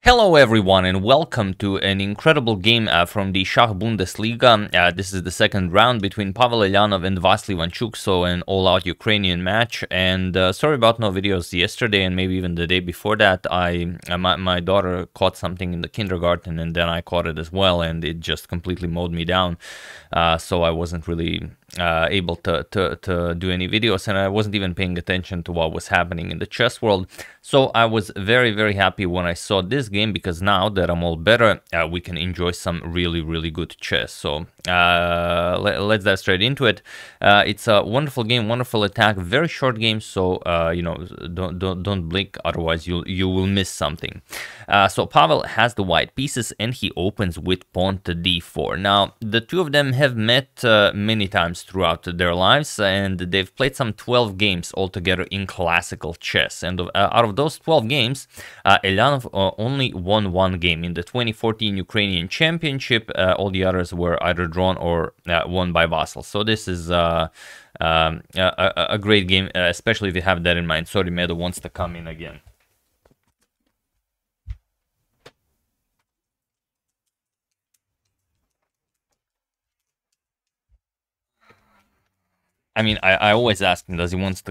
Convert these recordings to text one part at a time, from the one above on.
Hello everyone and welcome to an incredible game from the Schachbundesliga. This is the second round between Pavel Eljanov and Vasyl Ivanchuk, so an all-out Ukrainian match. And sorry about no videos yesterday and maybe even the day before that. My daughter caught something in the kindergarten and then I caught it as well, and it just completely mowed me down. So I wasn't really able to do any videos, and I wasn't even paying attention to what was happening in the chess world. So I was very happy when I saw this game, because now that I'm all better, we can enjoy some really good chess. So let's dive straight into it. It's a wonderful game, wonderful attack, very short game, so you know, don't blink, otherwise you will miss something. So Pavel has the white pieces and he opens with pawn to d4. Now the two of them have met many times throughout their lives, and they've played some 12 games altogether in classical chess, and out of those 12 games, Eljanov only won one game in the 2014 Ukrainian Championship. All the others were either drawn or won by Vasyl. So this is a great game, especially if you have that in mind. Sorry, Meadow wants to come in again. I mean, I always ask him, does he want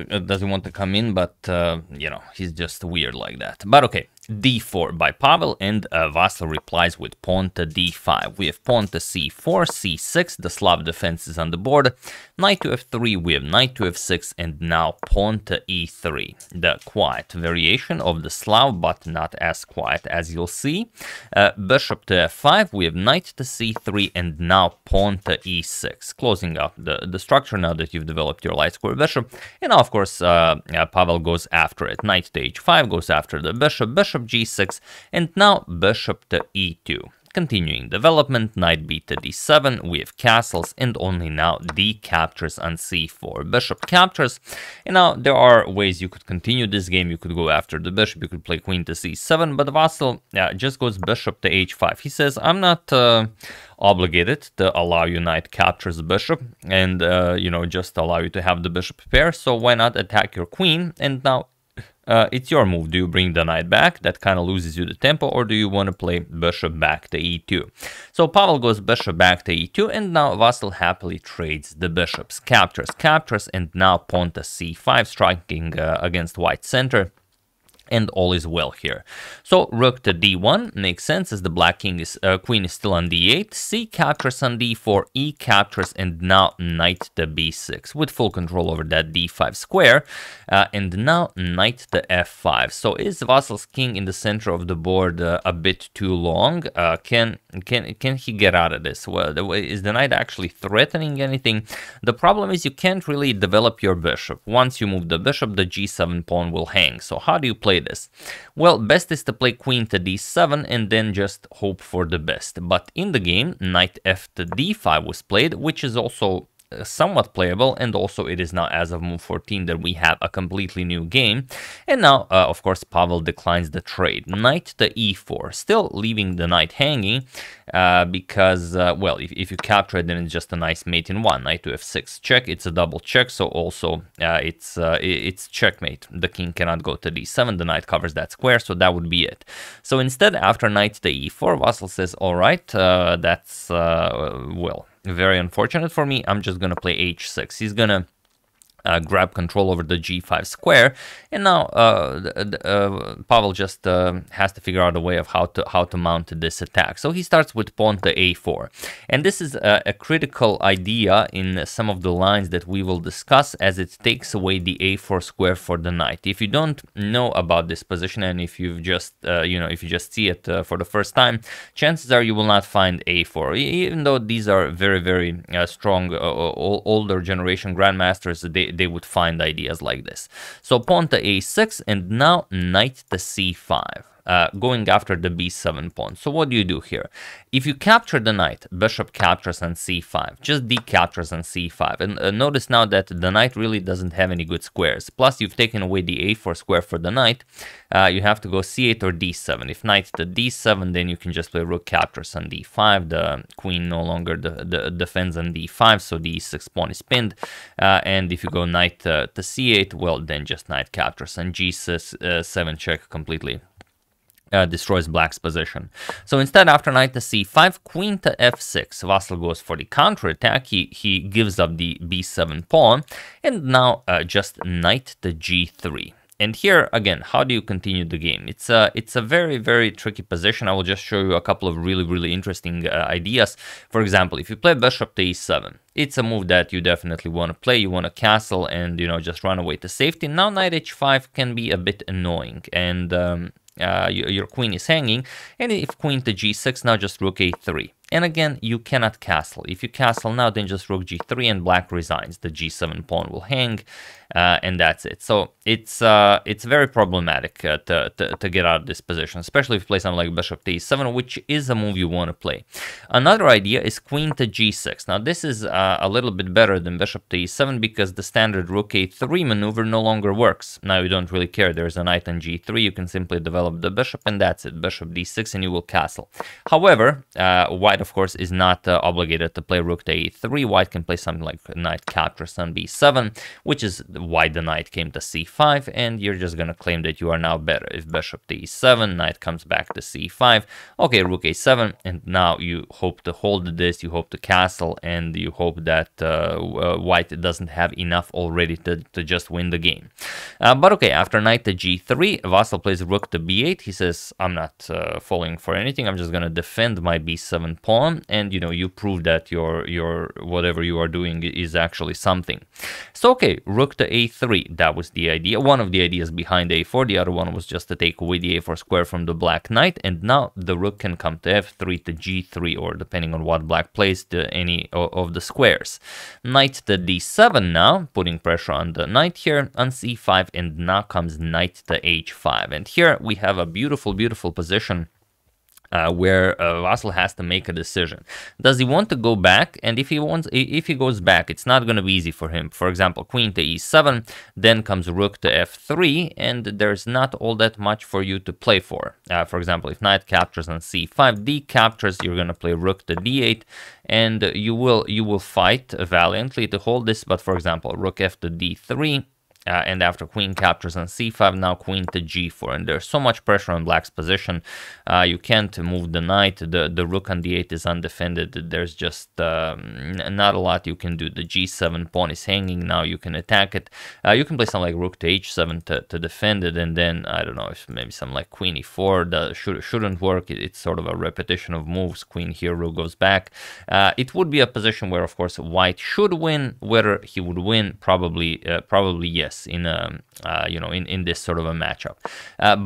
to come in, but you know, he's just weird like that. But okay, d4 by Pavel, and Vasyl replies with pawn to d5. We have pawn to c4, c6, the Slav defense is on the board, knight to f3, we have knight to f6, and now pawn to e3. The quiet variation of the Slav, but not as quiet as you'll see. Bishop to f5, we have knight to c3, and now pawn to e6. Closing up the structure now that you've developed your light square bishop. And now, of course, Pavel goes after it. Knight to h5 goes after the bishop, bishop g6, and now bishop to e2. Continuing development, knight b to d7, we have castles, and only now d captures on c4. Bishop captures, and now there are ways you could continue this game. You could go after the bishop, you could play queen to c7, but Vasyl just goes bishop to h5. He says, I'm not obligated to allow you knight captures the bishop, and you know, just allow you to have the bishop pair, so why not attack your queen? And now it's your move. Do you bring the knight back? That kind of loses you the tempo, or do you want to play bishop back to e2? So Pavel goes bishop back to e2, and now Vasyl happily trades the bishops. Captures, and now pawn to c5, striking against white center. And all is well here. So rook to d1 makes sense, as the black queen is still on d8. C captures on d4, e captures, and now knight to b6 with full control over that d5 square. And now knight to f5. So is Vasyl's king in the center of the board a bit too long? Can he get out of this? Well, is the knight actually threatening anything? The problem is you can't really develop your bishop. Once you move the bishop, the g7 pawn will hang. So how do you play this? Well, best is to play queen to d7 and then just hope for the best. But in the game, knight f to d5 was played, which is also somewhat playable, and also it is now, as of move 14, that we have a completely new game. And now, of course, Pavel declines the trade. Knight to e4, still leaving the knight hanging, because, well, if you capture it, then it's just a nice mate in one. Knight to f6 check, it's a double check, so also it's checkmate. The king cannot go to d7, the knight covers that square, so that would be it. So instead, after knight to e4, Vasyl says, all right, that's, well, very unfortunate for me. I'm just gonna play h6. He's gonna grab control over the g5 square, and now Pavel just has to figure out a way of how to mount this attack. So he starts with pawn to a4, and this is a critical idea in some of the lines that we will discuss, as it takes away the a4 square for the knight. If you don't know about this position, and if you've just you know, if you just see it for the first time, chances are you will not find a4, even though these are very strong older generation grandmasters. They would find ideas like this. So pawn to a6, and now knight to c5. Going after the b7 pawn. So what do you do here? If you capture the knight, bishop captures on c5, just d captures on c5. And notice now that the knight really doesn't have any good squares. Plus, you've taken away the a4 square for the knight. You have to go c8 or d7. If knight to d7, then you can just play rook captures on d5. The queen no longer defends on d5, so the e6 pawn is pinned. And if you go knight to c8, well, then just knight captures on g7 check completely destroys black's position. So instead, after knight to c5, queen to f6, Vasyl goes for the counterattack. He gives up the b7 pawn, and now just knight to g3. And here, again, how do you continue the game? It's a very, very tricky position. I will just show you a couple of really, really interesting ideas. For example, if you play bishop to e7, it's a move that you definitely want to play. You want to castle and, you know, just run away to safety. Now knight h5 can be a bit annoying, and your queen is hanging. And if queen to g6, now just rook a3. And again, you cannot castle. If you castle now, then just rook g3 and black resigns. The g7 pawn will hang, and that's it. So it's very problematic to get out of this position, especially if you play something like bishop to e7, which is a move you want to play. Another idea is queen to g6. Now this is a little bit better than bishop to e7 because the standard rook a3 maneuver no longer works. Now you don't really care. There's a knight on g3. You can simply develop the bishop, and that's it. Bishop d6, and you will castle. However, white, of course, is not obligated to play rook to a3. White can play something like knight captures on b7, which is why the knight came to c5, and you're just going to claim that you are now better. If bishop to e7, knight comes back to c5, okay, rook a7, and now you hope to hold this, you hope to castle, and you hope that white doesn't have enough already to just win the game. But okay, after knight to g3, Vasyl plays rook to b8. He says, I'm not falling for anything, I'm just going to defend my b7 pawn, and you know, you prove that your whatever you are doing is actually something. So okay, rook to a3, that was the idea, one of the ideas behind a4. The other one was just to take away the a4 square from the black knight, and now the rook can come to f3 to g3, or depending on what black plays, to any of the squares. Knight to d7 now, putting pressure on the knight here, on c5, and now comes knight to h5. And here we have a beautiful, beautiful position where Vasyl has to make a decision. Does he want to go back? And if he goes back, it's not going to be easy for him. For example, queen to e7, then comes rook to f3, and there's not all that much for you to play for. For example, if knight captures on c5, d captures, you're going to play rook to d8, and you will fight valiantly to hold this. But for example, rook f to d3. And after queen captures on c5, now queen to g4, and there's so much pressure on black's position. You can't move the knight. The rook on d8 is undefended. There's just not a lot you can do. The g7 pawn is hanging. Now you can attack it. You can play something like rook to h7 to defend it, and then I don't know, if maybe something like queen e4 shouldn't work. It's sort of a repetition of moves. Queen here, rook goes back. It would be a position where, of course, white should win. Whether he would win, probably yes. In this sort of a matchup,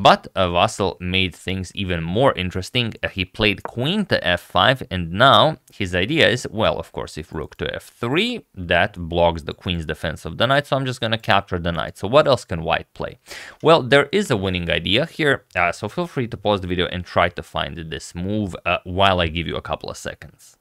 but Vasyl made things even more interesting. He played queen to f5, and now his idea is, well, of course, if rook to f3, that blocks the queen's defense of the knight, so I'm just going to capture the knight. So what else can white play? Well, there is a winning idea here, so feel free to pause the video and try to find this move while I give you a couple of seconds.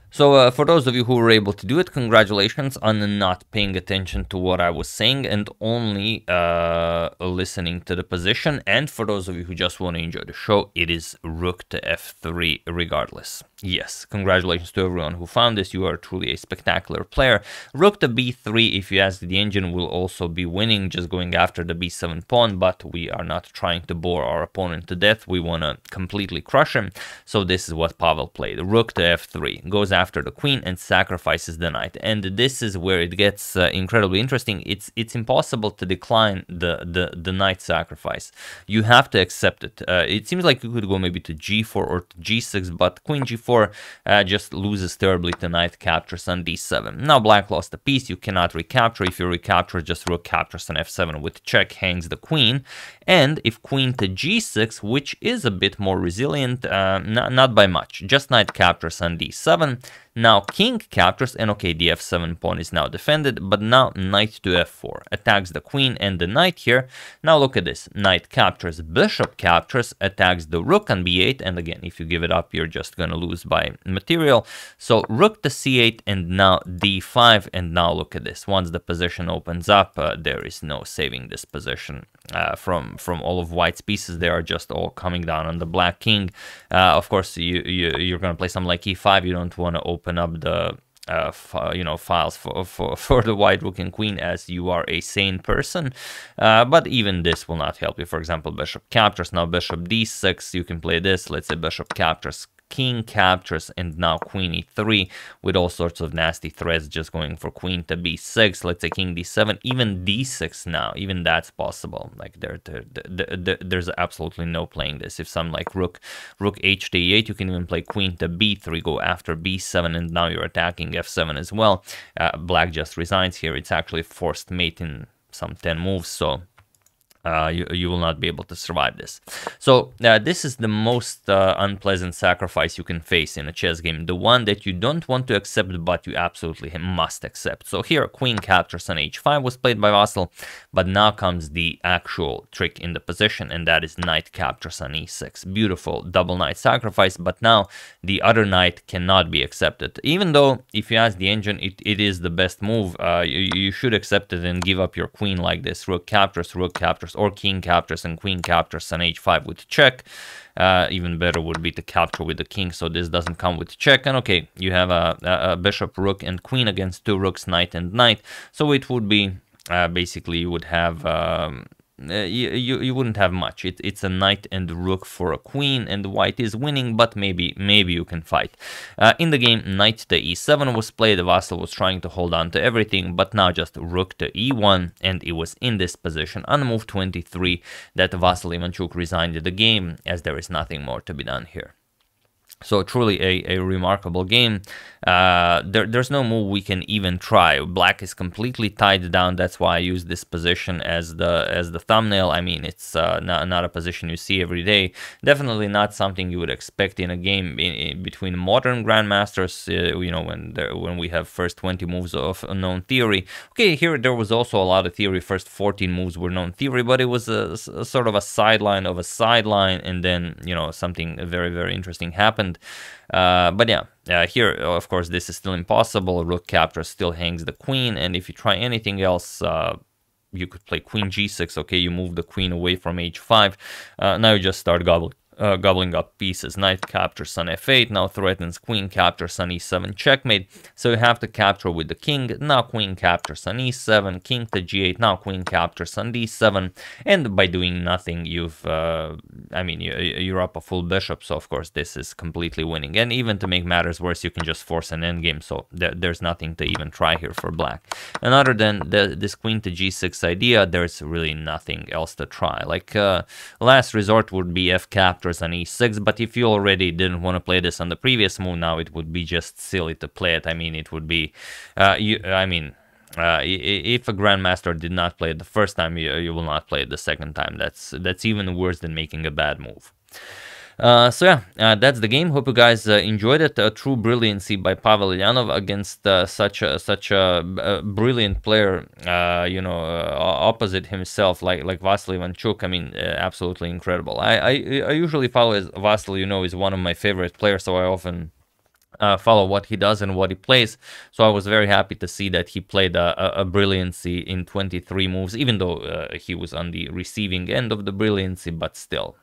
So for those of you who were able to do it, congratulations on not paying attention to what I was saying and only listening to the position. And for those of you who just want to enjoy the show, it is rook to f3 regardless. Yes, congratulations to everyone who found this. You are truly a spectacular player. Rook to b3, if you ask the engine, will also be winning, just going after the b7 pawn, but we are not trying to bore our opponent to death. We want to completely crush him. So this is what Pavel played. Rook to f3, goes after the queen and sacrifices the knight. And this is where it gets incredibly interesting. It's impossible to decline the knight sacrifice. You have to accept it. It seems like you could go maybe to g4 or to g6, but queen g4 just loses terribly to knight captures on d7. Now black lost a piece. You cannot recapture. If you recapture, just rook captures on f7 with check, hangs the queen. And if queen to g6, which is a bit more resilient, not by much, just knight captures on d7. Now king captures, and okay, the f7 pawn is now defended, but now knight to f4 attacks the queen and the knight here. Now look at this, knight captures, bishop captures, attacks the rook on b8, and again, if you give it up, you're just gonna lose by material. So rook to c8 and now d5, and now look at this. Once the position opens up, there is no saving this position from all of white's pieces. They are just all coming down on the black king. Of course, you're gonna play something like e5. You don't want to open up files for the white rook and queen, as you are a sane person. But even this will not help you. For example, bishop captures, now bishop d6, you can play this, let's say bishop captures, king captures, and now queen e3 with all sorts of nasty threats, just going for queen to b6, let's say king d7, even d6 now, even that's possible. Like there's absolutely no playing this. If some like rook h to e8, you can even play queen to b3, go after b7, and now you're attacking f7 as well. Black just resigns here. It's actually forced mate in some 10 moves, so you will not be able to survive this. So this is the most unpleasant sacrifice you can face in a chess game, the one that you don't want to accept but you absolutely must accept. So here queen captures on h5 was played by Vasyl, but now comes the actual trick in the position, and that is knight captures on e6. Beautiful double knight sacrifice, but now the other knight cannot be accepted. Even though if you ask the engine it is the best move, you should accept it and give up your queen like this. Rook captures, or king captures and queen captures on h5 with check. Even better would be to capture with the king, so this doesn't come with check. And okay, you have a bishop, rook, and queen against two rooks, knight and knight. So it would be basically you would have you wouldn't have much. It's a knight and rook for a queen, and white is winning, but maybe you can fight. In the game, knight to e7 was played. Vasyl was trying to hold on to everything, but now just rook to e1, and it was in this position on move 23 that Vasyl Ivanchuk resigned the game, as there is nothing more to be done here. So truly a remarkable game. There's no move we can even try. Black is completely tied down. That's why I use this position as the thumbnail. I mean, it's not a position you see every day. Definitely not something you would expect in a game between modern grandmasters. When we have first 20 moves of a known theory. Okay, here there was also a lot of theory. First 14 moves were known theory, but it was a sort of a sideline of a sideline, and then something very, very interesting happened. But yeah, here of course this is still impossible. Rook capture still hangs the queen, and if you try anything else, you could play queen g6. Okay, you move the queen away from h5. Now you just start gobbling up pieces. Knight captures on f8, now threatens queen captures on e7, checkmate. So you have to capture with the king. Now queen captures on e7, king to g8, now queen captures on d7, and by doing nothing you've you're up a full bishop, so of course this is completely winning. And even to make matters worse, you can just force an endgame, so there's nothing to even try here for black. And other than this queen to g6 idea, there's really nothing else to try. Like last resort would be f captures on e6, but if you already didn't want to play this on the previous move, now it would be just silly to play it. I mean, it would be if a grandmaster did not play it the first time, you will not play it the second time. That's even worse than making a bad move. So yeah, that's the game. Hope you guys enjoyed it. True brilliancy by Pavel Eljanov against such a brilliant player, opposite himself, like Vasyl Ivanchuk. I mean, absolutely incredible. I usually follow Vasyl, is one of my favorite players, so I often follow what he does and what he plays. So I was very happy to see that he played a brilliancy in 23 moves, even though he was on the receiving end of the brilliancy, but still,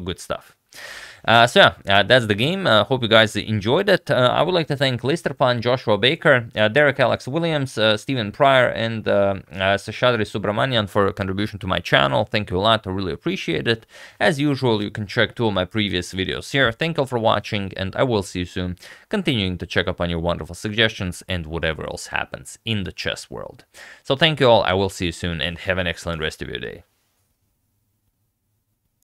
good stuff. So yeah, that's the game. Hope you guys enjoyed it. I would like to thank Listerpan, Joshua Baker, Derek Alex Williams, Stephen Pryor, and Seshadri Subramanian for contribution to my channel. Thank you a lot. I really appreciate it. As usual, you can check 2 of my previous videos here. Thank you all for watching, and I will see you soon, continuing to check up on your wonderful suggestions and whatever else happens in the chess world. So thank you all. I will see you soon, and have an excellent rest of your day.